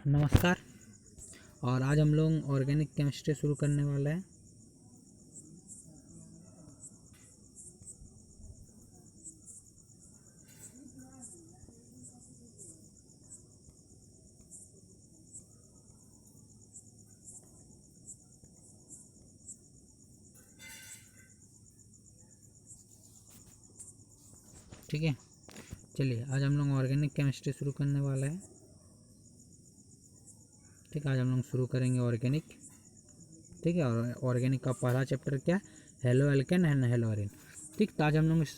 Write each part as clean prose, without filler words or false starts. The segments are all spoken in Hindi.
नमस्कार। और आज हम लोग ऑर्गेनिक केमिस्ट्री शुरू करने वाले हैं। ठीक है, चलिए आज हम लोग ऑर्गेनिक केमिस्ट्री शुरू करने वाले हैं। ठीक है, आज हम लोग शुरू करेंगे ऑर्गेनिक। ठीक है, और ऑर्गेनिक का पहला चैप्टर क्या है? Halo alkane and hello Erin. ठीक, तो आज हम लोग इस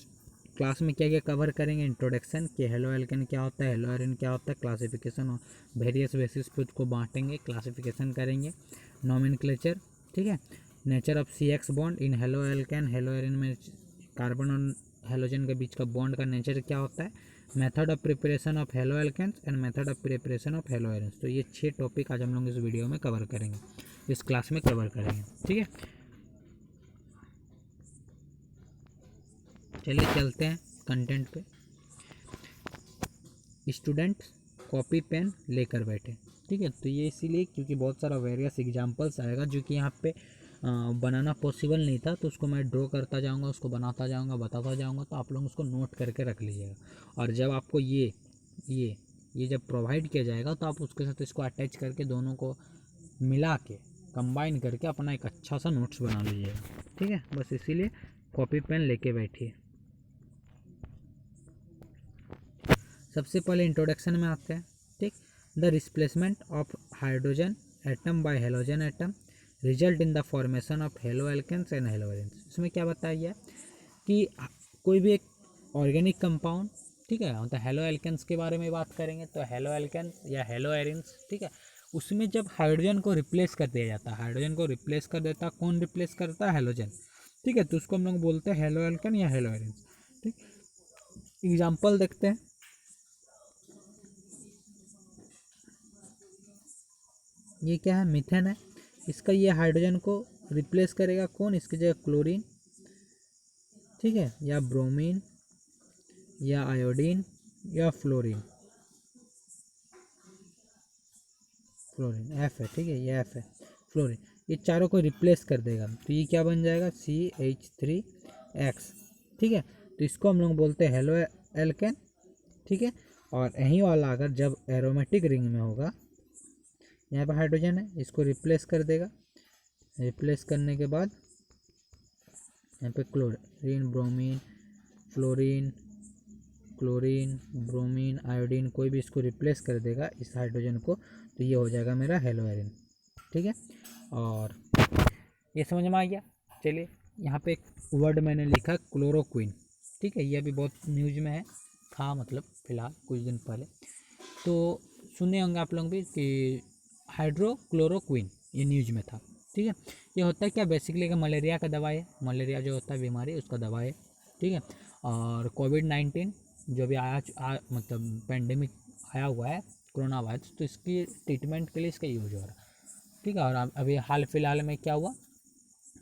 क्लास में क्या क्या कवर करेंगे? इंट्रोडक्शन कि हेलो एल्केन क्या होता है, हेलो एरिन क्या होता है, क्लासिफिकेशन और वेरियस बेसिस पे उसको बांटेंगे, क्लासिफिकेशन करेंगे, नोमेनक्लेचर। ठीक है, nature of C X bond in haloalkane, haloarene में कार्बन और हेलोजन के बीच का बॉन्ड का नेचर क्या होता है, method of preparation of haloalkanes and method of preparation of haloarenes. तो ये 6 टॉपिक आज हम लोग इस वीडियो में कवर करेंगे, इस क्लास में कवर करेंगे। ठीक है, चलिए चलते हैं कंटेंट पे। स्टूडेंट कॉपी पेन लेकर बैठे। ठीक है, तो ये इसीलिए क्योंकि बहुत सारा वेरियस एग्जांपल्स आएगा जो कि यहाँ पे बनाना पॉसिबल नहीं था, तो उसको मैं ड्रॉ करता जाऊँगा, उसको बनाता जाऊँगा, बताता जाऊँगा, तो आप लोग उसको नोट करके रख लीजिएगा। और जब आपको ये जब प्रोवाइड किया जाएगा तो आप उसके साथ इसको अटैच करके दोनों को मिला के कंबाइन करके अपना एक अच्छा सा नोट्स बना लीजिएगा। ठीक है, बस इसीलिए कॉपी पेन लेके बैठिए। सबसे पहले इंट्रोडक्शन में आते हैं। ठीक, the replacement of hydrogen atom by halogen atom result in the formation of haloalkanes and haloarenes. इसमें क्या बताया गया कि कोई भी एक ऑर्गेनिक कंपाउंड, ठीक है, मतलब हेलो एल्केन्स के बारे में बात करेंगे तो हेलो एल्केन्स या हेलो एरिन्स, ठीक है, उसमें जब हाइड्रोजन को रिप्लेस कर दिया जाता है, हाइड्रोजन को रिप्लेस कर देता, कौन रिप्लेस करता है? हेलोजन। ठीक है, तो उसको हम लोग बोलते हैं हेलो एल्केन या हेलो एरिन्स। ठीक, एग्जाम्पल देखते हैं। ये क्या है? मीथेन है। इसका ये हाइड्रोजन को रिप्लेस करेगा कौन? इसकी जगह क्लोरीन, ठीक है, या ब्रोमीन या आयोडीन या फ्लोरीन। फ्लोरीन एफ है, ठीक है, ये एफ है, फ्लोरीन। ये चारों को रिप्लेस कर देगा, तो ये क्या बन जाएगा? CH3X। ठीक है, तो इसको हम लोग बोलते हैं हेलो एल्केन। ठीक है, और यही वाला अगर जब एरोमेटिक रिंग में होगा, यहाँ पर हाइड्रोजन है, इसको रिप्लेस कर देगा। रिप्लेस करने के बाद यहाँ पे chlorine, bromine, fluorine, chlorine, bromine, iodine, कोई भी इसको रिप्लेस कर देगा इस हाइड्रोजन को, तो ये हो जाएगा मेरा हेलो एरिन। ठीक है, और ये समझ में आ गया। चलिए, यहाँ पे एक वर्ड मैंने लिखा क्लोरोक्विन। ठीक है, ये अभी बहुत न्यूज में है, था मतलब फिलहाल कुछ दिन पहले, तो सुने होंगे आप लोग भी कि हाइड्रोक्लोरोक्विन, ये न्यूज में था। ठीक है, ये होता है क्या? बेसिकली मलेरिया का दवाई है, मलेरिया जो होता है बीमारी, उसका दवाई है। ठीक है, और कोविड-19 जो भी मतलब पेंडेमिक आया हुआ है, कोरोना वायरस, तो इसकी ट्रीटमेंट के लिए इसका यूज हो रहा है। ठीक है, और अभी हाल फिलहाल में क्या हुआ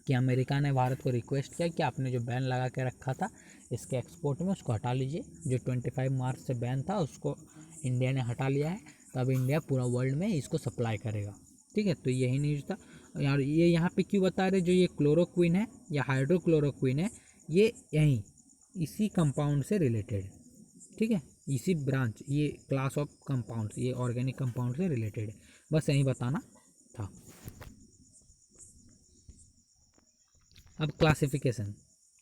कि अमेरिका ने भारत को रिक्वेस्ट किया कि आपने जो बैन लगा के रखा था इसके एक्सपोर्ट में, उसको हटा लीजिए। जो 25 मार्च से बैन था उसको इंडिया ने हटा लिया है, तो अब इंडिया पूरा वर्ल्ड में इसको सप्लाई करेगा। ठीक है, तो यही न्यूज़ था यार। ये यहाँ पे क्यों बता रहे? जो ये क्लोरोक्विन है या हाइड्रोक्लोरोक्विन है, ये यहीं इसी कंपाउंड से रिलेटेड है। ठीक है, इसी ब्रांच, ये क्लास ऑफ कंपाउंड्स, ये ऑर्गेनिक कंपाउंड से रिलेटेड है, बस यही बताना था। अब क्लासिफिकेशन।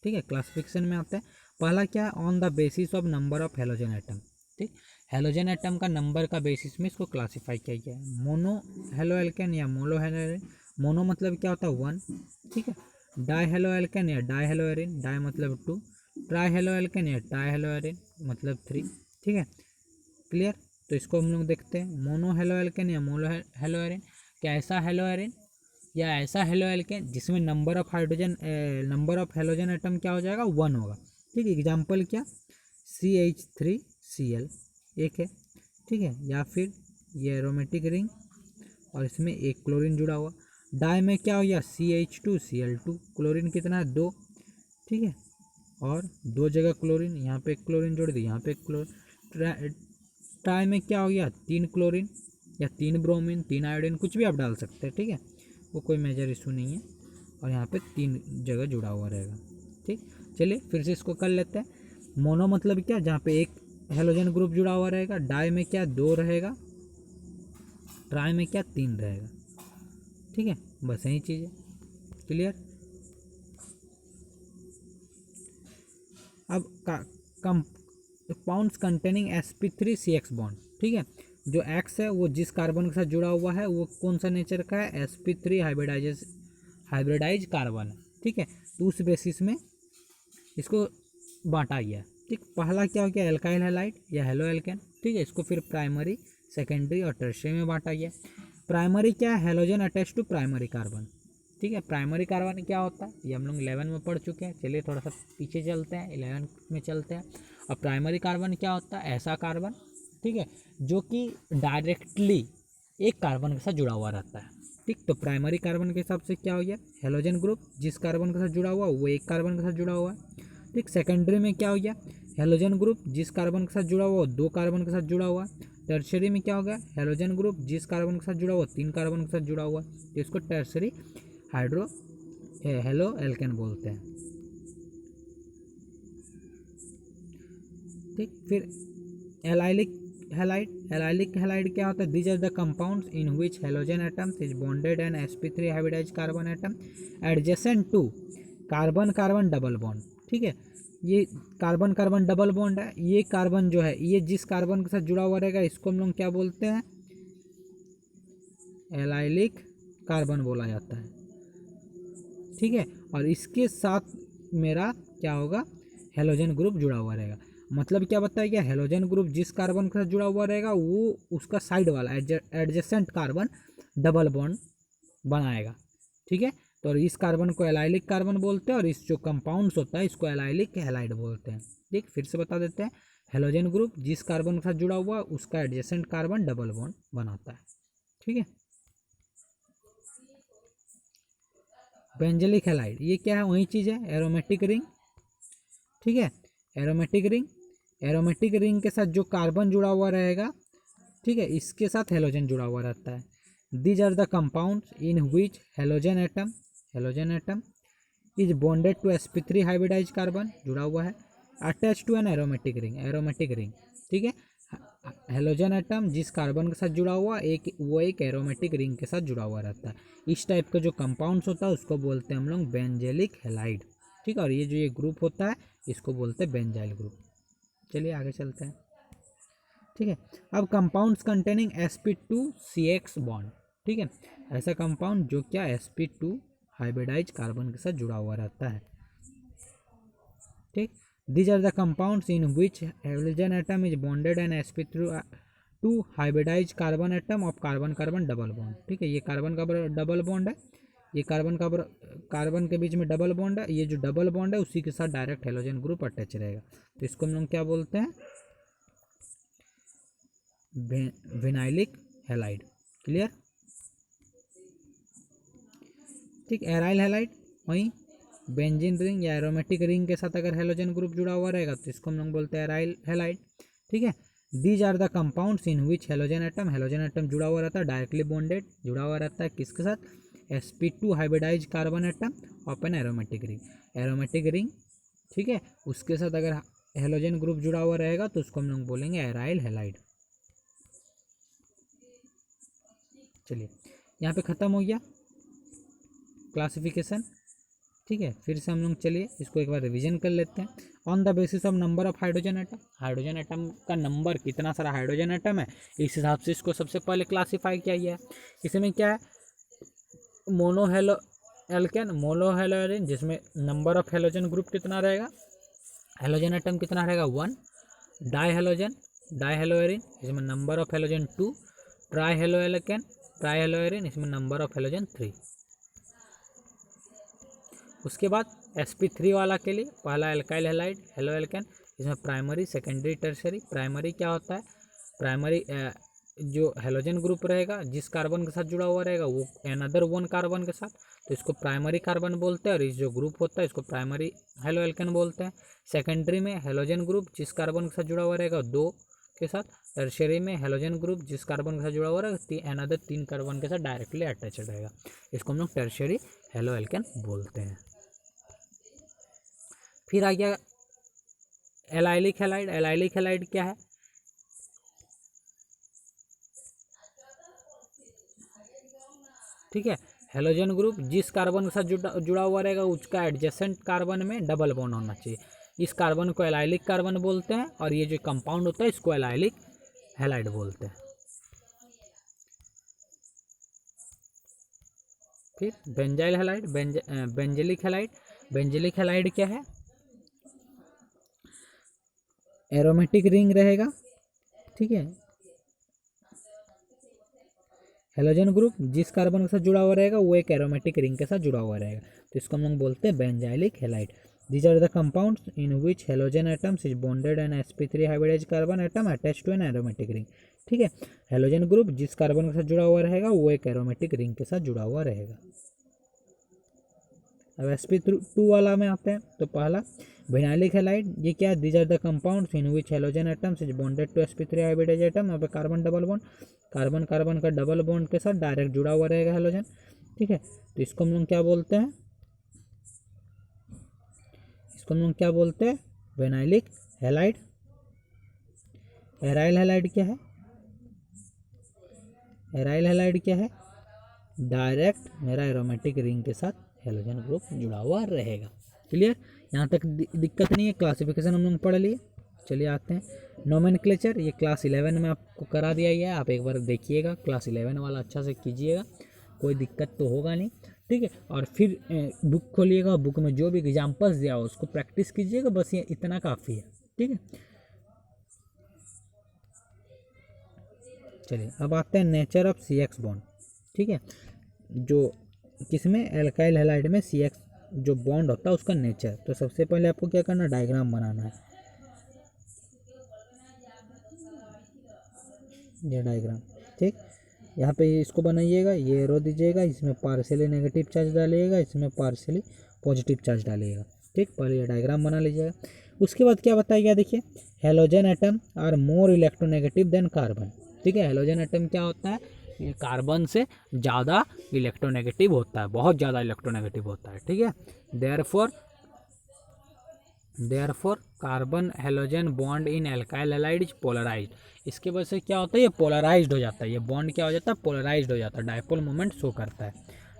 ठीक है, क्लासिफिकेशन में आता है पहला क्या है? On the basis of number of halogen atom. ठीक, हेलोजन एटम का नंबर का बेसिस में इसको क्लासिफाई किया गया है। मोनो हेलो एल्केन या मोनो हेलो एरिन। मोनो मतलब क्या होता है? 1। ठीक है, डाई हेलो एल्केन या डाई हेलो एरिन, डाई मतलब 2। ट्राई हेलो एल्केन या ट्राई हेलो एरिन मतलब 3। ठीक है, क्लियर। तो इसको हम लोग देखते हैं, मोनो हेलो एल्केन या मोनो हेलो एरिन। क्या ऐसा हेलो एरिन या ऐसा हेलो एल्केन जिसमें नंबर ऑफ हेलोजन एटम क्या हो जाएगा? 1 होगा। ठीक है, एग्जाम्पल क्या? CH3Cl एक है। ठीक है, या फिर ये एरोमेटिक रिंग और इसमें एक क्लोरीन जुड़ा हुआ। डाई में क्या हो गया? CH2Cl2, क्लोरीन कितना है? 2। ठीक है, और 2 जगह क्लोरीन, यहाँ पे एक क्लोरीन जोड़ दी, यहाँ पे एक क्लोरीन। ट्राई में क्या हो गया? 3 क्लोरीन, या 3 ब्रोमीन, 3 आयोडीन, कुछ भी आप डाल सकते हैं, ठीक है, वो कोई मेजर इशू नहीं है। और यहाँ पे 3 जगह जुड़ा हुआ रहेगा, ठीक। चलिए फिर से इसको कर लेते हैं। मोनो मतलब क्या, जहाँ पे एक हेलोजन ग्रुप जुड़ा हुआ रहेगा। डाई में क्या 2 रहेगा, ट्राई में क्या 3 रहेगा, ठीक है, बस यही चीज़ है। क्लियर। अब कंपाउंड्स कंटेनिंग sp3CX बॉन्ड, ठीक है, जो X है वो जिस कार्बन के साथ जुड़ा हुआ है वो कौन सा नेचर का है, sp3 हाइब्रिडाइज कार्बन है, ठीक है। तो उस बेसिस में इसको बांटा गया, ठीक। पहला क्या हो गया, एल्काइल हैलाइड या हेलो एल्केन, ठीक है। इसको फिर प्राइमरी, सेकेंडरी और टर्शियरी में बांटा गया। प्राइमरी क्या है, halogen attach to primary carbon, ठीक है। प्राइमरी कार्बन क्या होता है ये हम लोग 11 में पढ़ चुके हैं। चलिए थोड़ा सा पीछे चलते हैं, 11 में चलते हैं। और प्राइमरी कार्बन क्या होता है, ऐसा कार्बन, ठीक है, जो कि डायरेक्टली एक कार्बन के साथ जुड़ा हुआ रहता है, ठीक। तो प्राइमरी कार्बन के हिसाब से क्या हो गया, हेलोजन ग्रुप जिस कार्बन के साथ जुड़ा हुआ वो एक कार्बन के साथ जुड़ा हुआ है, ठीक। सेकेंडरी में क्या हो गया, हेलोजन ग्रुप जिस कार्बन के साथ जुड़ा हुआ 2 कार्बन के साथ जुड़ा हुआ है। टर्शरी में क्या हो गया, हेलोजन ग्रुप जिस कार्बन के साथ जुड़ा हुआ 3 कार्बन के साथ जुड़ा हुआ है, तो इसको टर्शरी हेलो एल्केन बोलते हैं, ठीक। फिर एलाइलिक हैलाइड क्या होता है, these are the compounds in which halogen atoms is bonded and sp3 hybridise carbon atom adjacent to carbon carbon double bond, ठीक है। ये कार्बन कार्बन डबल बॉन्ड है। ये कार्बन जो है ये जिस कार्बन के साथ जुड़ा हुआ रहेगा इसको हम लोग क्या बोलते हैं, एलाइलिक कार्बन बोला जाता है, ठीक है। और इसके साथ मेरा क्या होगा, हेलोजन ग्रुप जुड़ा हुआ रहेगा। मतलब क्या बताया गया, हेलोजन ग्रुप जिस कार्बन के साथ जुड़ा हुआ रहेगा वो उसका साइड वाला एडजेसेंट कार्बन डबल बॉन्ड बनाएगा, ठीक है। तो इस कार्बन को एलाइलिक कार्बन बोलते हैं और इस जो कंपाउंड्स होता है इसको एलाइलिक हैलाइड बोलते हैं, ठीक। फिर से बता देते हैं, हेलोजन ग्रुप जिस कार्बन के साथ जुड़ा हुआ उसका एडजेसेंट कार्बन डबल बॉन्ड बनाता है, ठीक है। बेंजलिक हैलाइड ये क्या है, वही चीज़ है, एरोमेटिक रिंग, ठीक है। एरोमेटिक रिंग के साथ जो कार्बन जुड़ा हुआ रहेगा, ठीक है, इसके साथ हेलोजन जुड़ा हुआ रहता है। These are the compounds in which halogen atom is bonded to sp3 hybridise carbon जुड़ा हुआ है, attach to an aromatic ring, ठीक है। हेलोजन एटम जिस कार्बन के साथ जुड़ा हुआ एक एरोमेटिक रिंग के साथ जुड़ा हुआ रहता है। इस टाइप का जो कंपाउंड्स होता है उसको बोलते हैं हम लोग बेंजेलिक हैलाइड, ठीक है। और ये जो ये ग्रुप होता है इसको बोलते हैं बेंजाइल ग्रुप। चलिए आगे चलते हैं, ठीक है। अब कंपाउंड्स कंटेनिंग sp2CX बॉन्ड, ठीक है, ऐसा कंपाउंड जो क्या sp2 हाइब्रिडाइज कार्बन के साथ जुड़ा हुआ रहता है, ठीक। These are the compounds in which halogen atom is bonded and sp2 hybridise carbon atom of carbon carbon double bond, ठीक है। ये कार्बन का डबल बॉन्ड है, ये कार्बन के बीच में डबल बॉन्ड है, ये जो डबल बॉन्ड है उसी के साथ डायरेक्ट हेलोजन ग्रुप अटैच रहेगा, तो इसको हम लोग क्या बोलते हैं, विनाइलिक हैलाइड। क्लियर, ठीक। एराइल हैलाइड वहीं बेंजीन रिंग या एरोमेटिक रिंग के साथ अगर हेलोजन ग्रुप जुड़ा हुआ रहेगा तो इसको हम लोग बोलते हैं एराइल हैलाइड, ठीक है। These are the compounds in which halogen atom जुड़ा हुआ रहता है, डायरेक्टली बॉन्डेड जुड़ा हुआ रहता है किसके साथ, sp2 hybridise carbon atom of an aromatic ring, ठीक है। उसके साथ अगर हेलोजन ग्रुप जुड़ा हुआ रहेगा तो उसको हम लोग बोलेंगे एराइल हैलाइड। चलिए यहाँ पे ख़त्म हो गया क्लासिफिकेशन, ठीक है। फिर से हम लोग चलिए इसको एक बार रिवीजन कर लेते हैं। On the basis of number of hydrogen atom का नंबर, कितना सारा हाइड्रोजन एटम है इस हिसाब से इसको सबसे पहले क्लासीफाई किया गया है। इसमें क्या है, मोनो हेलोएरिन जिसमें नंबर ऑफ हेलोजन ग्रुप कितना रहेगा, हेलोजन एटम कितना रहेगा 1। डाई हेलोएरिन इसमें नंबर ऑफ हेलोजन 2। ट्राई हेलोएरिन इसमें नंबर ऑफ हेलोजन 3। उसके बाद sp3 वाला के लिए पहला एल्काइल हैलाइड हेलो एल्केन, इसमें प्राइमरी सेकेंडरी टर्शरी। प्राइमरी क्या होता है, प्राइमरी जो हेलोजन ग्रुप रहेगा जिस कार्बन के साथ जुड़ा हुआ रहेगा वो अनदर 1 कार्बन के साथ, तो इसको प्राइमरी कार्बन बोलते हैं। और इस जो ग्रुप होता है इसको प्राइमरी हेलो एल्केन बोलते हैं। सेकेंडरी में हेलोजन ग्रुप जिस कार्बन के साथ जुड़ा हुआ रहेगा 2 के साथ, टर्शियरी में हेलोजन ग्रुप जिस कार्बन के साथ जुड़ा हुआ रहेगा अनदर 3 कार्बन के साथ डायरेक्टली अटैच रहेगा, इसको हम लोग टर्शियरी हेलो एल्केन बोलते हैं। फिर आ गया एलाइलिक हैलाइड। एलाइलिक हैलाइड क्या है? ठीक है, हेलोजन ग्रुप जिस कार्बन के साथ जुड़ा हुआ रहेगा उसका एडजेसेंट कार्बन में डबल बॉन्ड होना चाहिए, इस कार्बन को एलाइलिक कार्बन बोलते हैं, और ये जो कंपाउंड होता है इसको एलाइलिक हैलाइड बोलते हैं। फिर बेंजाइल हैलाइड, बेंजेलिक हैलाइड। बेंजेलिक हैलाइड क्या है? एरोमेटिक रिंग रहेगा, ठीक है, हेलोजन ग्रुप जिस कार्बन के साथ जुड़ा हुआ रहेगा वो एक एरोमेटिक रिंग के साथ जुड़ा हुआ रहेगा, तो इसको हम लोग बोलते हैं benzylic halide. These are the compounds in which halogen atoms is bonded and sp3 hybridized carbon atom attached to an aromatic ring। ठीक है, हेलोजन ग्रुप जिस कार्बन के साथ जुड़ा हुआ रहेगा वो एक एरोमेटिक रिंग के साथ जुड़ा हुआ रहेगा। अब sp2 वाला में आते हैं, तो पहला विनाइलिक हैलाइड, ये क्या है? These are the compounds in which halogen atoms is bonded to sp3 hybridized atom, यहाँ पे carbon double bond, carbon carbon का डबल बॉन्ड के साथ डायरेक्ट जुड़ा हुआ रहेगा हेलोजन। ठीक है, तो इसको हम लोग क्या बोलते हैं? इसको हम लोग क्या बोलते हैं? Vinylic halide. एराइल हैलाइड क्या है? एराइल हैलाइड क्या है? डायरेक्ट मेरा एरोमेटिक रिंग के साथ हेलोजन ग्रुप जुड़ा हुआ रहेगा। क्लियर? यहाँ तक दिक्कत नहीं है, क्लासिफिकेशन हम लोग पढ़ लिए। चलिए आते हैं नोमेनक्लेचर, ये क्लास 11 में आपको करा दिया गया है, आप एक बार देखिएगा, क्लास 11 वाला अच्छा से कीजिएगा, कोई दिक्कत तो होगा नहीं। ठीक है, और फिर बुक खोलिएगा, बुक में जो भी एग्जाम्पल्स दिया हो उसको प्रैक्टिस कीजिएगा, बस ये इतना काफ़ी है। ठीक है, चलिए अब आते हैं नेचर ऑफ CX बॉन्ड। ठीक है, जो किसमें? एल्काइल हैलाइड में CX जो बॉन्ड होता है उसका नेचर। तो सबसे पहले आपको क्या करना है? डायग्राम बनाना है, ये डायग्राम। ठीक, यहाँ पे इसको बनाइएगा, ये एरो दीजिएगा, इसमें पार्शियली नेगेटिव चार्ज डालिएगा, इसमें पार्शियली पॉजिटिव चार्ज डालिएगा। ठीक, पहले ये डायग्राम बना लीजिएगा। उसके बाद क्या बताया गया? देखिए, halogen atom are more electronegative than carbon. ठीक है, हेलोजन एटम क्या होता है? ये कार्बन से ज़्यादा इलेक्ट्रोनेगेटिव होता है, बहुत ज़्यादा इलेक्ट्रोनेगेटिव होता है। ठीक है, therefore carbon halogen bond in alkyl halide is polarised. इसके वजह से क्या होता है? ये पोलराइज्ड हो जाता है, ये बॉन्ड क्या हो जाता है? पोलराइज्ड हो जाता है, डायपोल मोमेंट शो करता है।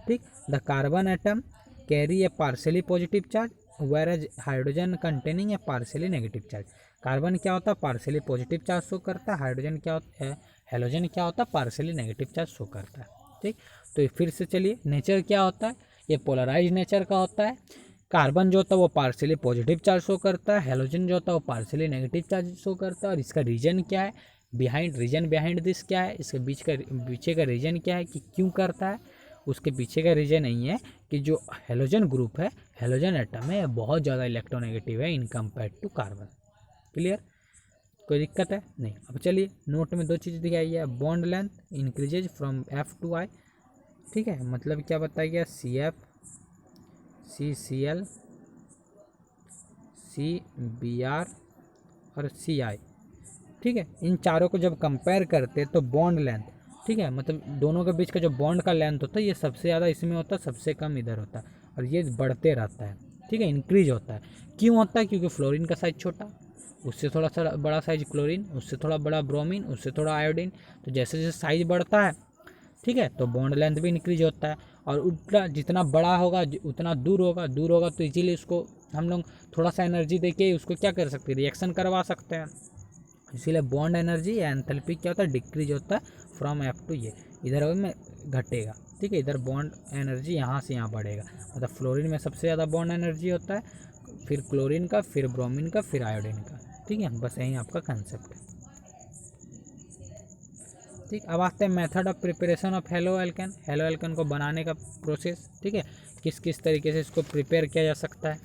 ठीक, the carbon atom carry a partially positive charge whereas hydrogen containing a partially negative charge. Carbon क्या होता है? पार्शियली पॉजिटिव चार्ज शो करता है, हाइड्रोजन क्या होता है? हेलोजन क्या होता है? पार्शियली नेगेटिव चार्ज शो करता है। ठीक, तो फिर से चलिए, नेचर क्या होता है? ये पोलराइज नेचर का होता है। कार्बन जो होता है वो पार्शियली पॉजिटिव चार्ज शो करता है, हेलोजन जो होता है वो पार्शियली नेगेटिव चार्ज शो करता है। और इसका रीजन क्या है? रीजन बिहाइंड दिस क्या है? इसके पीछे का रीजन क्या है कि क्यों करता है? उसके पीछे का रीजन नहीं है कि जो हेलोजन ग्रुप है, हेलोजन एटम है, बहुत ज़्यादा इलेक्ट्रोनेगेटिव है in compare to carbon. Clear? कोई दिक्कत है? नहीं। अब चलिए, नोट में 2 चीज़ दिखाई है, bond length increases from F to I। ठीक है, मतलब क्या बताया गया? CF, CCl, CBr और CI। ठीक है, इन चारों को जब कंपेयर करते हैं तो बॉन्ड लेंथ, ठीक है, मतलब दोनों के बीच का जो बॉन्ड का लेंथ होता है ये सबसे ज़्यादा इसमें होता है, सबसे कम इधर होता है, और ये बढ़ते रहता है। ठीक है, इंक्रीज होता है। क्यों होता है? क्योंकि फ्लोरीन का साइज छोटा, उससे थोड़ा सा बड़ा साइज क्लोरीन, उससे थोड़ा बड़ा ब्रोमीन, उससे थोड़ा आयोडीन। तो जैसे जैसे साइज बढ़ता है, ठीक है, तो बॉन्ड लेंथ भी इंक्रीज होता है। और उल्टा जितना बड़ा होगा उतना दूर होगा तो इजीली उसको हम लोग थोड़ा सा एनर्जी देके उसको क्या कर सकते हैं? रिएक्शन करवा सकते हैं। इसीलिए बॉन्ड एनर्जी या एंथैल्पी क्या होता है? डिक्रीज होता है फ्रॉम F to ये, इधर में घटेगा। ठीक है, इधर बॉन्ड एनर्जी यहाँ से यहाँ बढ़ेगा। मतलब फ्लोरीन में सबसे ज़्यादा बॉन्ड एनर्जी होता है, फिर क्लोरीन का, फिर ब्रोमीन का, फिर आयोडीन का। ठीक है, बस यही आपका कंसेप्ट है। ठीक, अब आते हैं method of preparation of halo alkane. Halo alkane को बनाने का प्रोसेस। ठीक है, किस किस तरीके से इसको प्रिपेयर किया जा सकता है।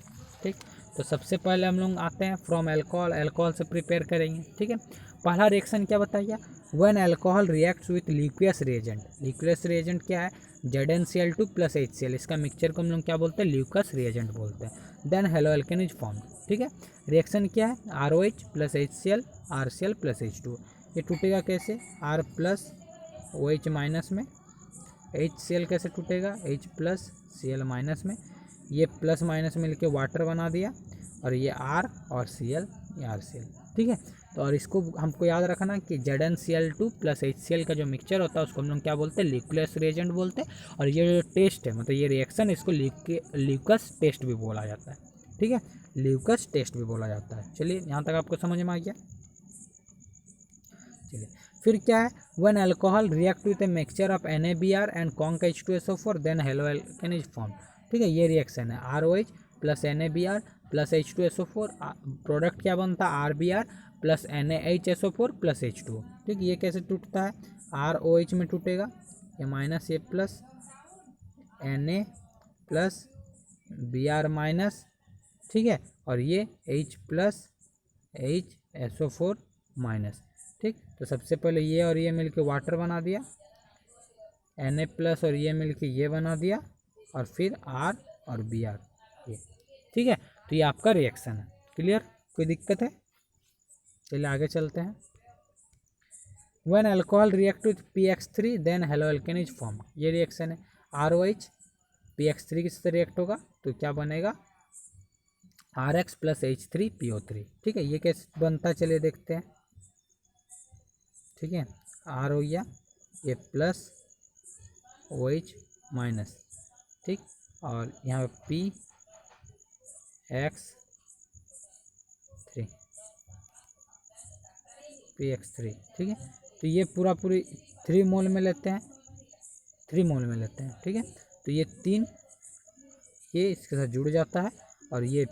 ठीक, तो सबसे पहले हम लोग आते हैं फ्रॉम अल्कोहल, अल्कोहल से प्रिपेयर करेंगे। ठीक है, पहला रिएक्शन क्या बताइए? व्हेन अल्कोहल रिएक्ट्स विथ लिक्वियस रिएजेंट। लिक्वियस रिएजेंट क्या है? ZnCl2 + HCl। इसका मिक्सचर को हम लोग क्या बोलते हैं? ल्यूकस रिएजेंट बोलते हैं। Then haloalkane is form. ठीक है, रिएक्शन क्या है, ROH plus HCl RCl plus H2। ये टूटेगा कैसे, R प्लस OH माइनस में, HCl कैसे टूटेगा, H प्लस Cl माइनस में, ये प्लस माइनस मिलके वाटर बना दिया, और ये R और Cl, ये RCl। ठीक है, तो और इसको हमको याद रखना कि ZnCl2 प्लस HCl का जो मिक्सचर होता है उसको हम लोग क्या बोलते हैं, ल्यूक्लियस रिएजेंट बोलते हैं। और ये जो टेस्ट है, मतलब ये रिएक्शन, इसको ल्यूकस टेस्ट भी बोला जाता है। ठीक है, ल्यूकस टेस्ट भी बोला जाता है। चलिए यहाँ तक आपको समझ में आ गया। चलिए फिर क्या है, when alcohol react with a mixture of NaBr and conc H2SO4 then haloalkane is form. ठीक है, ये रिएक्शन है, ROH plus NaBr plus H2SO4, product क्या बनता है, RBr plus NaHSO4 plus H2O। ठीक, ये कैसे टूटता है, ROH में टूटेगा, ये माइनस, ये plus, Na plus Br minus, ठीक है, और ये H प्लस HSO4 माइनस। ठीक, तो सबसे पहले ये और ये मिलके वाटर बना दिया, Na प्लस और ये मिलके ये बना दिया, और फिर R और Br ये। ठीक है, तो ये आपका रिएक्शन है। क्लियर, कोई दिक्कत है? चलिए आगे चलते हैं। When alcohol react with PX3 then haloalkane is form. ये रिएक्शन है, ROH PX3 के साथ रिएक्ट होगा तो क्या बनेगा, RX प्लस H3PO3। ठीक है, ये कैसे बनता है चलिए देखते हैं। ठीक है, R हो गया, ये प्लस OH माइनस, ठीक, और यहाँ पे PX3। ठीक है, तो ये पूरी 3 मोल में लेते हैं, 3 मोल में लेते हैं। ठीक है, तो ये 3 ये इसके साथ जुड़ जाता है, और ये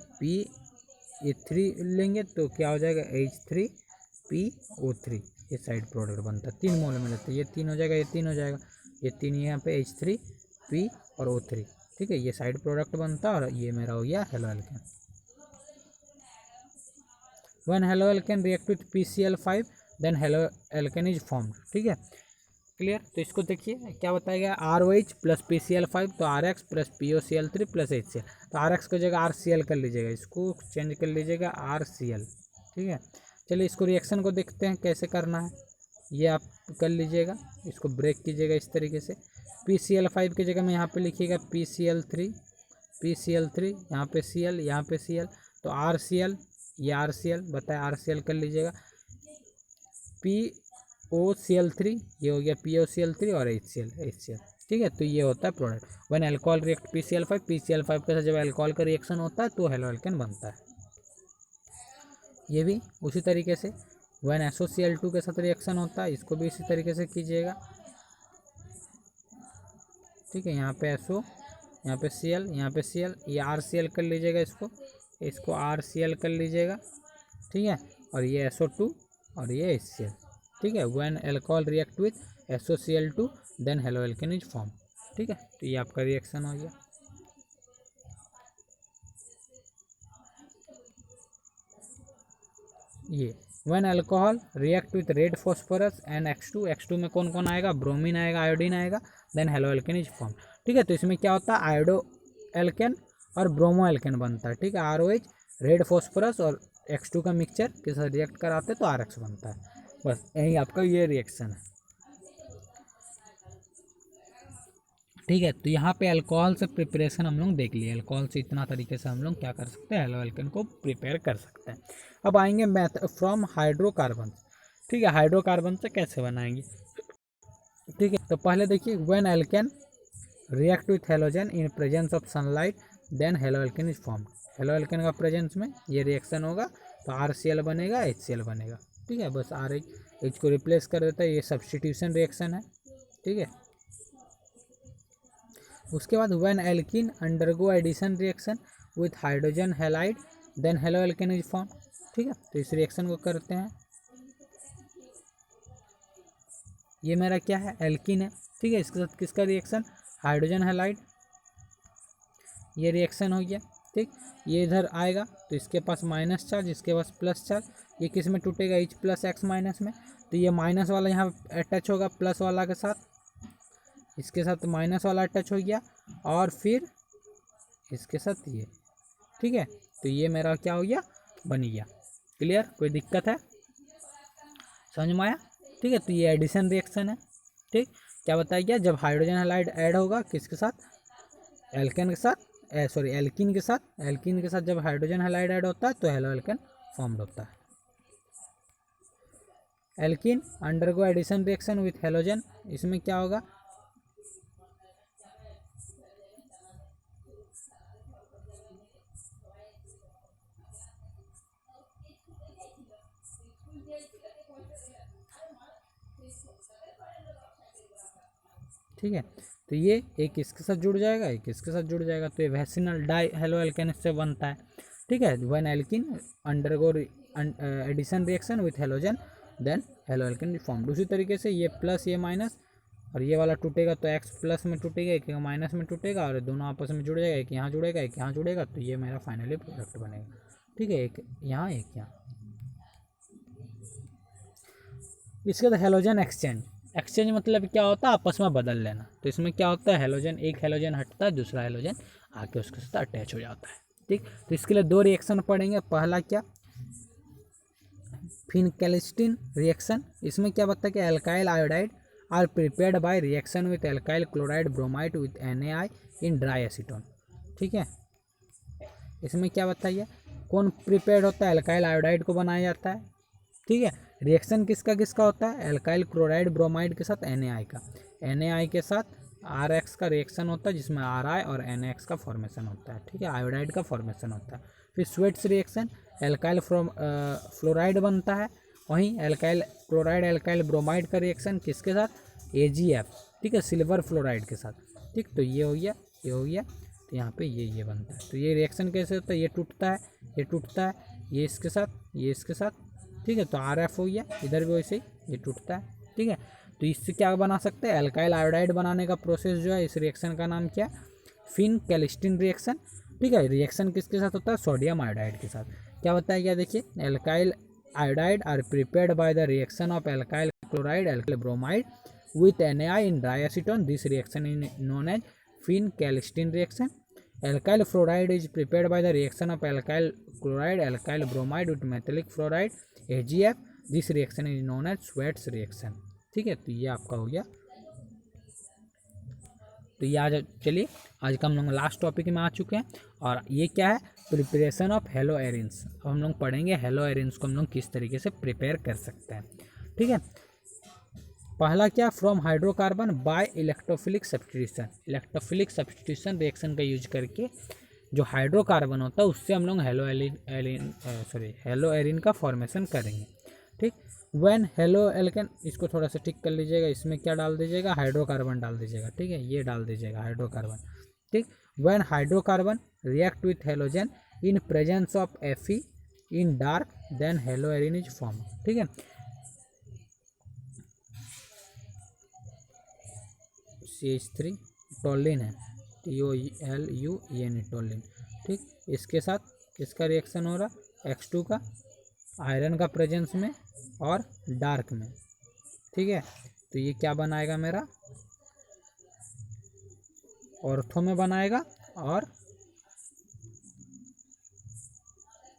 ये 3 लेंगे तो क्या हो जाएगा, H3PO3, ये साइड प्रोडक्ट बनता है। 3 मोल में लेते हैं, ये 3 हो जाएगा, ये 3 हो जाएगा, ये 3 यहाँ पे H3P और O3। ठीक है, ये साइड प्रोडक्ट बनता है, और ये मेरा हो गया haloalkane. When haloalkane react with PCl5 then haloalkane is formed. ठीक है, क्लियर। तो इसको देखिए क्या बताया, ROH प्लस PCl5, तो RX plus POCl3 plus HCl। तो RX की जगह RCl कर लीजिएगा, इसको चेंज कर लीजिएगा RCl। ठीक है, चलिए इसको रिएक्शन को देखते हैं कैसे करना है, ये आप कर लीजिएगा, इसको ब्रेक कीजिएगा इस तरीके से। PCl5 की जगह में यहाँ पे लिखिएगा PCl3, यहाँ पे Cl, यहाँ पे Cl, तो RCl, ये RCl बताया, RCl कर लीजिएगा। POCl3, ये हो गया POCl3, और HCl। ठीक है, तो ये होता है product. When alcohol react PCl5 के साथ जब अल्कोहल का रिएक्शन होता है तो हेलो एल्केन बनता है। ये भी उसी तरीके से व्हेन SOCl2 के साथ रिएक्शन होता है, इसको भी इसी तरीके से कीजिएगा। ठीक है, यहाँ पे SO, यहाँ पे Cl, यहाँ पे Cl, ये RCl कर लीजिएगा, इसको RCl कर लीजिएगा। ठीक है, और ये SO2 और ये HCl। ठीक है, when alcohol react with SOCl2 then haloalkane is form. ठीक है, तो ये आपका रिएक्शन हो गया। ये when alcohol react with red phosphorus and X2 में कौन कौन आएगा, ब्रोमीन आएगा, आयोडीन आएगा, then haloalkane is form. ठीक है, तो इसमें क्या होता है, आयोडो एल्केन और ब्रोमो एल्केन बनता है। ठीक है, ROH रेड फॉस्फोरस और X2 का मिक्सचर के साथ रिएक्ट कराते तो RX बनता है। बस यही आपका ये रिएक्शन है। ठीक है, तो यहाँ पे अल्कोहल से प्रिपरेशन हम लोग देख लिए, अल्कोहल से इतना तरीके से हम लोग क्या कर सकते हैं, हेलो एल्केन को प्रिपेयर कर सकते हैं। अब आएंगे मैथ फ्रॉम हाइड्रोकार्बन। ठीक है, हाइड्रोकार्बन से कैसे बनाएंगे। ठीक है, तो पहले देखिए, when alkane react with halogen in presence of sunlight then haloalkane is formed. Haloalkane का प्रेजेंस में ये रिएक्शन होगा तो RCl बनेगा, HCl बनेगा। ठीक है, बस RH को रिप्लेस कर देता है, ये सब्स्टिट्यूशन रिएक्शन है। ठीक है, उसके बाद when alkene undergo addition reaction with hydrogen halide then haloalkane is form. ठीक है, तो इस रिएक्शन को करते हैं, ये मेरा क्या है, एल्कीन है। ठीक है, इसके साथ किसका रिएक्शन, हाइड्रोजन हैलाइड, ये रिएक्शन हो गया। ठीक, ये इधर आएगा तो इसके पास माइनस चार्ज, इसके पास प्लस चार्ज, ये किस में टूटेगा, H प्लस X माइनस में, तो ये माइनस वाला यहाँ अटैच होगा प्लस वाला के साथ, इसके साथ माइनस वाला अटैच हो गया, और फिर इसके साथ ये, ठीक है, तो ये मेरा क्या हो गया, बन गया। क्लियर, कोई दिक्कत है, समझ में आया? ठीक है, तो ये एडिशन रिएक्शन है। ठीक, क्या बताया गया, जब हाइड्रोजन हैलाइड ऐड होगा किसके साथ, एल्केन के साथ, सॉरी एल्कीन के साथ, एल्कीन के साथ जब हाइड्रोजन हैलाइड ऐड होता है तो हेलो एल्केन फॉर्म्ड होता है। Alkene undergo addition reaction with halogen, इसमें क्या होगा, ठीक है, तो ये एक इसके साथ जुड़ जाएगा, एक इसके साथ जुड़ जाएगा, तो ये वैसिनल डाई हेलो एल्केन से बनता है। ठीक है, one alkene undergo addition reaction with halogen then haloalkane formed. उसी तरीके से ये प्लस ये माइनस, और ये वाला टूटेगा तो एक्स प्लस में टूटेगा, एक माइनस में टूटेगा, और दोनों आपस में जुड़ जाएगा, एक यहाँ जुड़ेगा एक यहाँ जुड़ेगा, तो ये मेरा फाइनली प्रोडक्ट बनेगा। ठीक है, एक यहाँ एक यहाँ। इसके बाद हेलोजन एक्सचेंज, एक्सचेंज मतलब क्या होता है, आपस में बदल लेना। तो इसमें क्या होता है, हेलोजन, एक हेलोजन हटता है, दूसरा हेलोजन आके उसके साथ अटैच हो जाता है। ठीक, तो इसके लिए दो रिएक्शन पढ़ेंगे। पहला क्या, फिनकेलिस्टीन रिएक्शन। इसमें क्या बताया कि alkyl iodide are prepared by reaction with alkyl chloride bromide with NaI in dry acetone. ठीक है, इसमें क्या बताइए, कौन प्रिपेयर्ड होता है, एल्काइल आयोडाइड को बनाया जाता है। ठीक है, रिएक्शन किसका किसका होता है, एल्काइल क्लोराइड ब्रोमाइड के साथ NaI का, NaI के साथ RX का रिएक्शन होता है जिसमें RI और NX का फॉर्मेशन होता है। ठीक है, आयोडाइड का फॉर्मेशन होता है। फिर स्वेट्स रिएक्शन, एल्काइल फ्लोराइड बनता है, वहीं एल्काइल क्लोराइड एल्काइल ब्रोमाइड का रिएक्शन किसके साथ, AgF, ठीक है, सिल्वर फ्लोराइड के साथ। ठीक, तो ये हो गया, ये हो गया, तो यहाँ पे ये बनता है। तो ये रिएक्शन कैसे होता है, ये टूटता है, ये टूटता है, ये इसके साथ, ये इसके साथ। ठीक है, तो RF हो गया, इधर भी वैसे ही ये टूटता है। ठीक है, तो इससे क्या बना सकते हैं, एल्काइल आयोडाइड बनाने का प्रोसेस जो है, इस रिएक्शन का नाम क्या है, फिनकेलिस्टीन रिएक्शन। ठीक है, रिएक्शन किसके साथ होता है, सोडियम आयोडाइड के साथ। क्या बताया गया, देखिए, alkyl iodide are prepared by the reaction of alkyl chloride alkyl bromide with NaI in dry acetone. This reaction is known as Finn-Calistin reaction. Alkyl fluoride is prepared by the reaction of alkyl chloride alkyl bromide with metallic fluoride AgF. This reaction is known as Swett's reaction. ठीक है, तो ये आपका हो गया। तो ये आज, चलिए आज का हम लोग लास्ट टॉपिक में आ चुके हैं, और ये क्या है, प्रिपरेशन ऑफ हेलो एरिन्स। अब हम लोग पढ़ेंगे हेलो एरिन्स को हम लोग किस तरीके से प्रिपेयर कर सकते हैं। ठीक है, पहला क्या, from hydrocarbon by electrophilic substitution. Electrophilic substitution reaction का यूज करके जो हाइड्रोकार्बन होता है उससे हम लोग हेलो एरिन का फॉर्मेशन करेंगे। ठीक, व्हेन हेलो एल्केन, इसको थोड़ा सा टिक कर लीजिएगा, इसमें क्या डाल दीजिएगा, हाइड्रोकार्बन डाल दीजिएगा। ठीक है, ये डाल दीजिएगा हाइड्रोकार्बन। ठीक, when hydrocarbon react with halogen in presence of Fe in dark then haloarene is form. ठीक है, CH3 टोलिन है, TOLUN टोलिन। ठीक, इसके साथ किसका रिएक्शन हो रहा, X2 का, आयरन का प्रेजेंस में और डार्क में। ठीक है, तो ये क्या बनाएगा मेरा, ऑर्थो में बनाएगा और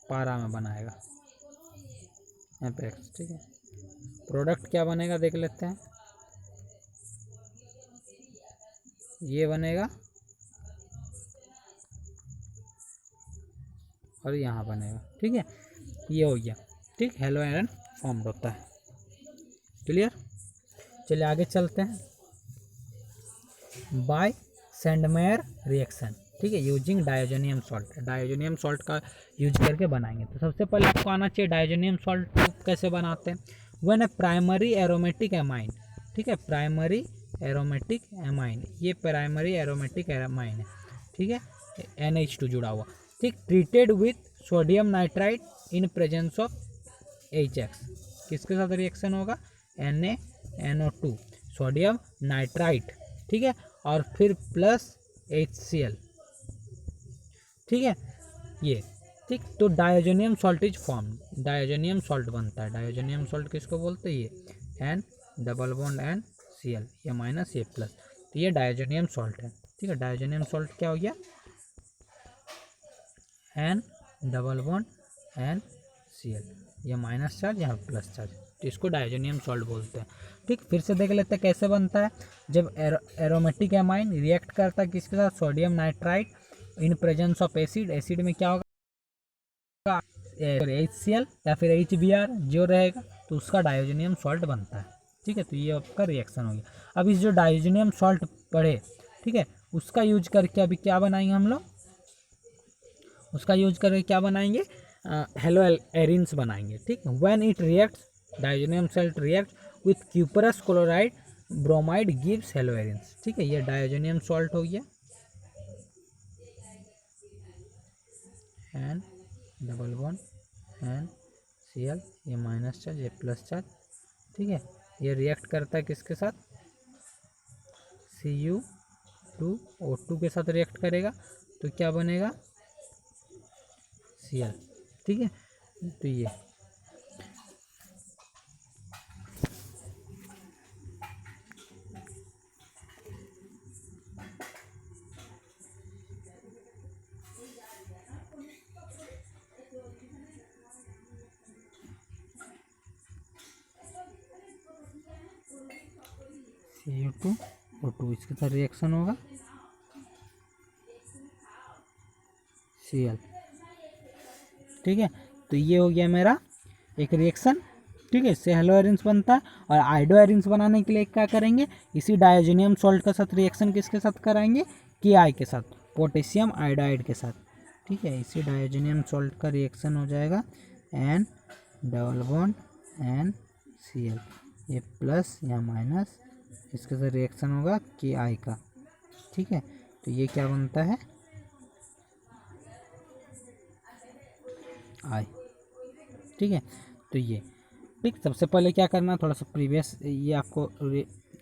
पारा में बनाएगा, यहाँ पे X। ठीक है, प्रोडक्ट क्या बनेगा देख लेते हैं, ये बनेगा और यहाँ बनेगा। ठीक है, ये हो गया। ठीक, हेलो एरन फॉर्म्ड होता है। क्लियर, चलिए आगे चलते हैं। By Sandmeyer reaction. ठीक है, using diazonium salt, diazonium salt का यूज करके बनाएंगे। तो सबसे पहले आपको आना चाहिए डायोजोनियम सॉल्ट कैसे बनाते हैं। When A primary aromatic amine, ठीक है, प्राइमरी एरोमेटिक एमाइन, ये प्राइमरी एरोमेटिक एमाइन है। ठीक है, NH2 जुड़ा हुआ। ठीक, treated with sodium nitrite in presence of HX, किसके साथ रिएक्शन होगा, NaNO2 सोडियम नाइट्राइट। ठीक है, और फिर प्लस HCl। ठीक है, ये ठीक, तो diazonium salt is form, diazonium salt बनता है। डायोजोनियम सॉल्ट किसको बोलते हैं, ये N डबल बॉन्ड NCl, ये माइनस ये प्लस, तो ये डायोजोनियम सॉल्ट है। ठीक है, डायोजोनियम सॉल्ट क्या हो गया, N double bond N C L, ये माइनस चार्ज, यहाँ प्लस चार्ज, तो इसको डायजोनियम सॉल्ट बोलते हैं। ठीक, फिर से देख लेते हैं कैसे बनता है। जब एरोमेटिक एमाइन रिएक्ट करता है किसके साथ, sodium nitride in presence of acid, acid में क्या होगा HCl या फिर HBr जो रहेगा, तो उसका डायजोनियम सॉल्ट बनता है। ठीक है, तो ये आपका रिएक्शन हो गया। अब इस जो डायजोनियम सॉल्ट पढ़े, ठीक है, उसका यूज करके अभी क्या बनाएंगे हम लोग, उसका यूज करके क्या बनाएंगे, हेलो एरिन्स बनाएंगे। ठीक, when it reacts diazonium salt react with cuprous chloride bromide gives haloarenes. ठीक है, ये डायजोनियम सॉल्ट हो गया, N double bond N C L, ये माइनस चार्ज, ये प्लस चार्ज। ठीक है, ये रिएक्ट करता है किसके साथ, Cu2O2 के साथ रिएक्ट करेगा, तो क्या बनेगा Cl। ठीक है, तो ये Cu2O2 इसके साथ रिएक्शन होगा Cl। ठीक है, तो ये हो गया मेरा एक रिएक्शन। ठीक है, इससे हेलो एरिन्स बनता है। और आइडो एरिन्स बनाने के लिए क्या करेंगे, इसी डायजोनियम सॉल्ट के साथ रिएक्शन किसके साथ कराएंगे, KI के साथ, पोटेशियम आयोडाइड के साथ। ठीक है, इसी डायजोनियम सॉल्ट का रिएक्शन हो जाएगा N double bond N Cl, ये प्लस या माइनस, इसके साथ रिएक्शन होगा KI का। ठीक है, तो ये क्या बनता है I। ठीक है, तो ये ठीक, सबसे पहले क्या करना है, थोड़ा सा प्रीवियस ये आपको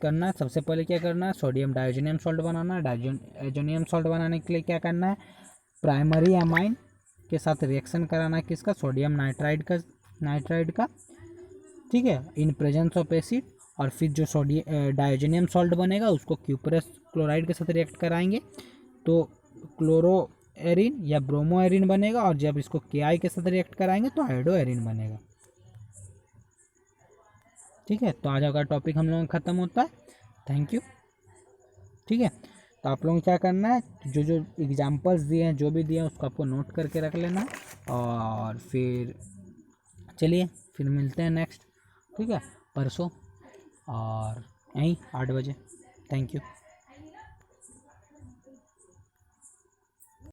करना है। सबसे पहले क्या करना है, सोडियम डायजोनियम सॉल्ट बनाना है। डायजोनियम सॉल्ट बनाने के लिए क्या करना है, प्राइमरी एमाइन के साथ रिएक्शन कराना है किसका, सोडियम नाइट्राइड का। ठीक है, इन प्रेजेंस ऑफ एसिड। और फिर जो डायजोनियम सॉल्ट बनेगा उसको क्यूपरस क्लोराइड के साथ रिएक्ट कराएंगे, तो क्लोरो एरिन या ब्रोमो एरिन बनेगा। और जब इसको KI के साथ रिएक्ट कराएंगे तो आयोडो एरिन बनेगा। ठीक है, तो आज का टॉपिक हम लोगों का ख़त्म होता है। Thank you. ठीक है, तो आप लोगों को क्या करना है, जो जो एग्जांपल्स दिए हैं, जो भी दिए हैं, उसको आपको नोट करके रख लेना है। और फिर चलिए फिर मिलते हैं नेक्स्ट, ठीक है, परसों और यहीं 8 बजे। Thank you.